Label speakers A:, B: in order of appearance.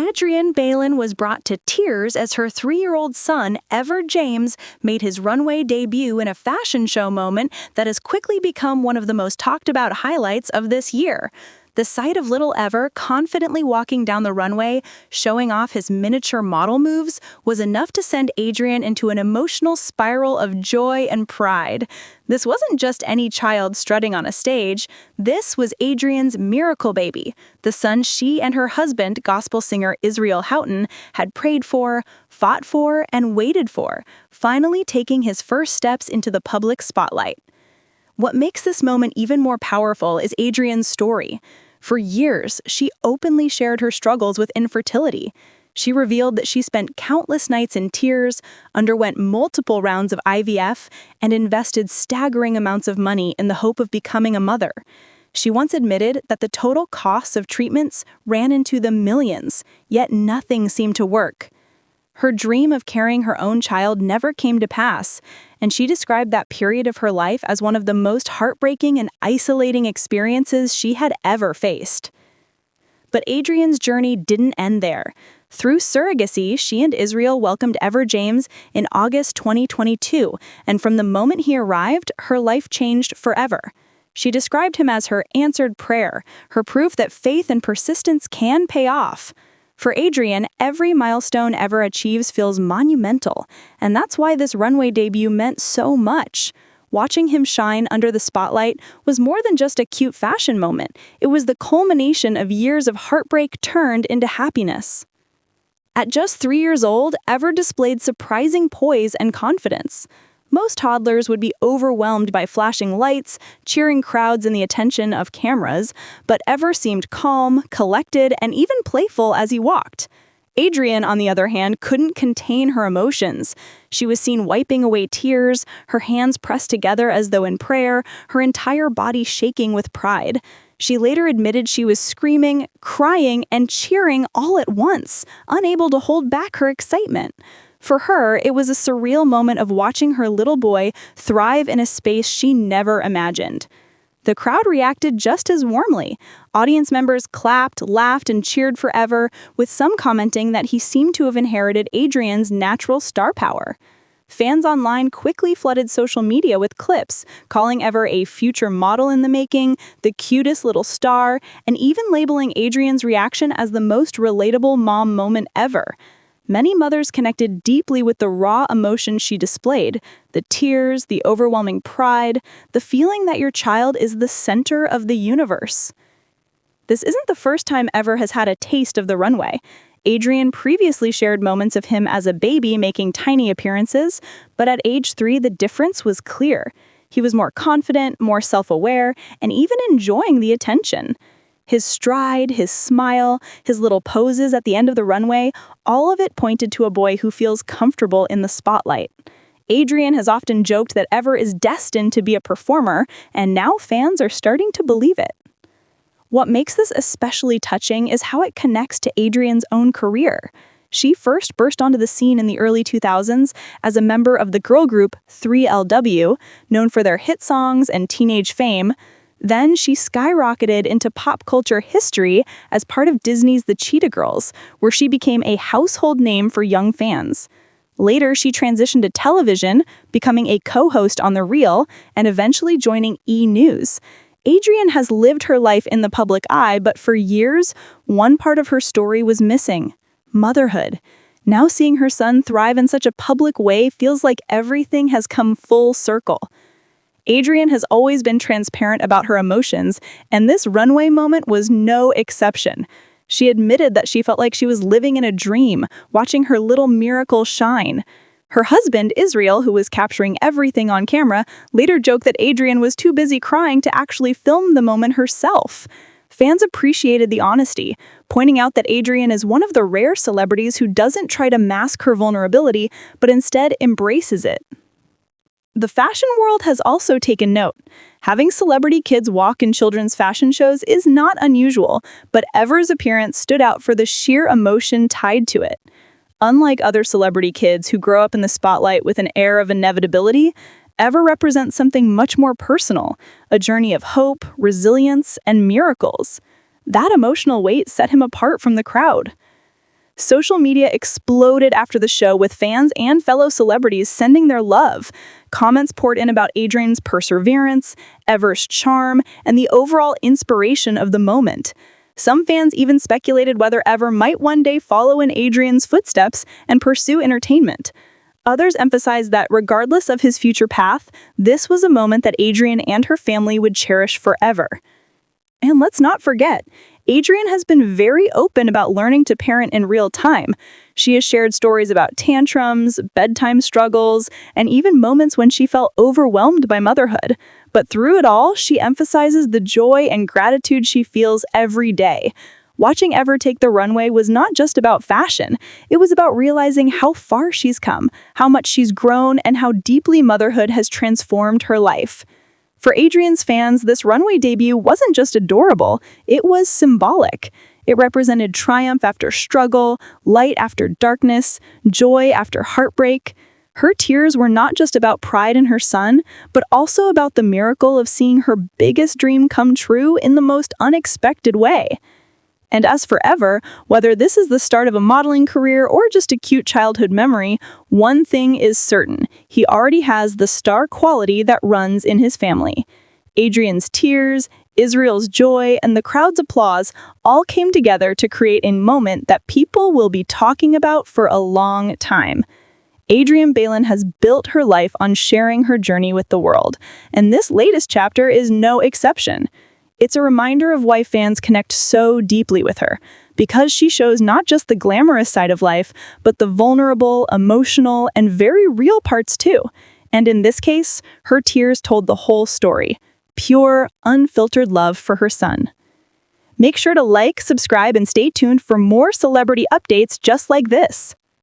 A: Adrienne Bailon was brought to tears as her 3-year-old son, Ever James, made his runway debut in a fashion show moment that has quickly become one of the most talked about highlights of this year. The sight of little Ever confidently walking down the runway, showing off his miniature model moves, was enough to send Adrienne into an emotional spiral of joy and pride. This wasn't just any child strutting on a stage. This was Adrienne's miracle baby, the son she and her husband, gospel singer Israel Houghton, had prayed for, fought for, and waited for, finally taking his first steps into the public spotlight. What makes this moment even more powerful is Adrienne's story. For years, she openly shared her struggles with infertility. She revealed that she spent countless nights in tears, underwent multiple rounds of IVF, and invested staggering amounts of money in the hope of becoming a mother. She once admitted that the total costs of treatments ran into the millions, yet nothing seemed to work. Her dream of carrying her own child never came to pass, and she described that period of her life as one of the most heartbreaking and isolating experiences she had ever faced. But Adrienne's journey didn't end there. Through surrogacy, she and Israel welcomed Ever James in August 2022, and from the moment he arrived, her life changed forever. She described him as her answered prayer, her proof that faith and persistence can pay off. For Adrienne, every milestone Ever achieves feels monumental, and that's why this runway debut meant so much. Watching him shine under the spotlight was more than just a cute fashion moment. It was the culmination of years of heartbreak turned into happiness. At just 3 years old, Ever displayed surprising poise and confidence. Most toddlers would be overwhelmed by flashing lights, cheering crowds, and the attention of cameras, but Ever seemed calm, collected, and even playful as he walked. Adrienne, on the other hand, couldn't contain her emotions. She was seen wiping away tears, her hands pressed together as though in prayer, her entire body shaking with pride. She later admitted she was screaming, crying, and cheering all at once, unable to hold back her excitement. For her, it was a surreal moment of watching her little boy thrive in a space she never imagined. The crowd reacted just as warmly. Audience members clapped, laughed, and cheered for Ever, with some commenting that he seemed to have inherited Adrienne's natural star power. Fans online quickly flooded social media with clips, calling Ever a future model in the making, the cutest little star, and even labeling Adrienne's reaction as the most relatable mom moment ever. Many mothers connected deeply with the raw emotion she displayed, the tears, the overwhelming pride, the feeling that your child is the center of the universe. This isn't the first time Ever has had a taste of the runway. Adrienne previously shared moments of him as a baby making tiny appearances, but at age 3 the difference was clear. He was more confident, more self-aware, and even enjoying the attention. His stride, his smile, his little poses at the end of the runway, all of it pointed to a boy who feels comfortable in the spotlight. Adrienne has often joked that Ever is destined to be a performer, and now fans are starting to believe it. What makes this especially touching is how it connects to Adrienne's own career. She first burst onto the scene in the early 2000s as a member of the girl group 3LW, known for their hit songs and teenage fame. Then she skyrocketed into pop culture history as part of Disney's The Cheetah Girls, where she became a household name for young fans. Later, she transitioned to television, becoming a co-host on The Real, and eventually joining E! News. Adrienne has lived her life in the public eye, but for years, one part of her story was missing: motherhood. Now seeing her son thrive in such a public way feels like everything has come full circle. Adrienne has always been transparent about her emotions, and this runway moment was no exception. She admitted that she felt like she was living in a dream, watching her little miracle shine. Her husband, Israel, who was capturing everything on camera, later joked that Adrienne was too busy crying to actually film the moment herself. Fans appreciated the honesty, pointing out that Adrienne is one of the rare celebrities who doesn't try to mask her vulnerability, but instead embraces it. The fashion world has also taken note. Having celebrity kids walk in children's fashion shows is not unusual, but Ever's appearance stood out for the sheer emotion tied to it. Unlike other celebrity kids who grow up in the spotlight with an air of inevitability, Ever represents something much more personal, a journey of hope, resilience, and miracles. That emotional weight set him apart from the crowd. Social media exploded after the show, with fans and fellow celebrities sending their love. Comments poured in about Adrienne's perseverance, Ever's charm, and the overall inspiration of the moment. Some fans even speculated whether Ever might one day follow in Adrienne's footsteps and pursue entertainment. Others emphasized that regardless of his future path, this was a moment that Adrienne and her family would cherish forever. And let's not forget, Adrienne has been very open about learning to parent in real time. She has shared stories about tantrums, bedtime struggles, and even moments when she felt overwhelmed by motherhood. But through it all, she emphasizes the joy and gratitude she feels every day. Watching Ever take the runway was not just about fashion. It was about realizing how far she's come, how much she's grown, and how deeply motherhood has transformed her life. For Adrienne's fans, this runway debut wasn't just adorable, it was symbolic. It represented triumph after struggle, light after darkness, joy after heartbreak. Her tears were not just about pride in her son, but also about the miracle of seeing her biggest dream come true in the most unexpected way. And as for Ever, whether this is the start of a modeling career or just a cute childhood memory, one thing is certain: he already has the star quality that runs in his family. Adrienne's tears, Israel's joy, and the crowd's applause all came together to create a moment that people will be talking about for a long time. Adrienne Bailon has built her life on sharing her journey with the world, and this latest chapter is no exception. It's a reminder of why fans connect so deeply with her, because she shows not just the glamorous side of life, but the vulnerable, emotional, and very real parts too. And in this case, her tears told the whole story. Pure, unfiltered love for her son. Make sure to like, subscribe, and stay tuned for more celebrity updates just like this.